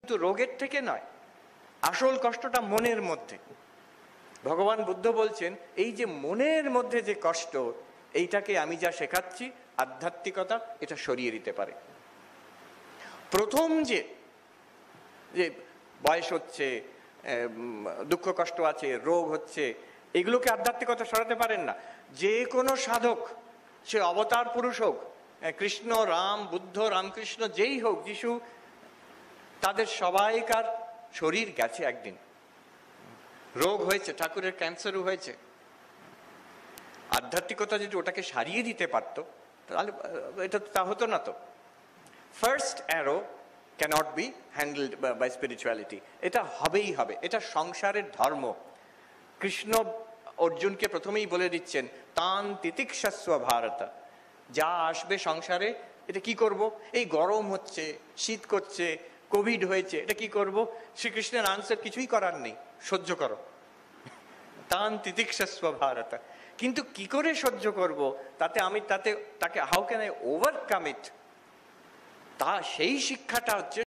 কিন্তু রোগের থেকে নয়, আসল কষ্টটা মনের মধ্যে। ভগবান বুদ্ধ বলছেন এই যে মনের মধ্যে যে কষ্ট, এইটাকে আমি যা শেখাচ্ছি আধ্যাত্মিকতা, এটা সরিয়ে দিতে পারে। প্রথম যে বয়স হচ্ছে, দুঃখ কষ্ট আছে, রোগ হচ্ছে, এগুলোকে আধ্যাত্মিকতা সরাতে পারেন না। যে কোনো সাধক, সে অবতার পুরুষ হোক, কৃষ্ণ, রাম, বুদ্ধ, রামকৃষ্ণ, যেই হোক, যিশু, তাদের সবাইকার শরীর গেছে একদিন, রোগ হয়েছে, ঠাকুরের ক্যান্সারও হয়েছে। আধ্যাত্মিকতা যদি ওটাকে সারিয়ে দিতে পারতো তাহলে এটা তা হতো না। তো first arrow cannot be handled by spirituality, এটা হবেই হবে, এটা সংসারের ধর্ম। কৃষ্ণ অর্জুনকে প্রথমেই বলে দিচ্ছেন তান তিতিক্ষস্ব ভারত, যা আসবে সংসারে এটা কি করব? এই গরম হচ্ছে, শীত করছে, কোভিড হয়েছে, এটা কি করব? শ্রীকৃষ্ণের আনসার কিছুই করার নেই, সহ্য করো, তান তিতিক্ষস্ব ভারত। কিন্তু কি করে সহ্য করব, তাকে হাউ ক্যান আই ওভারকাম ইট, তা সেই শিক্ষাটা হচ্ছে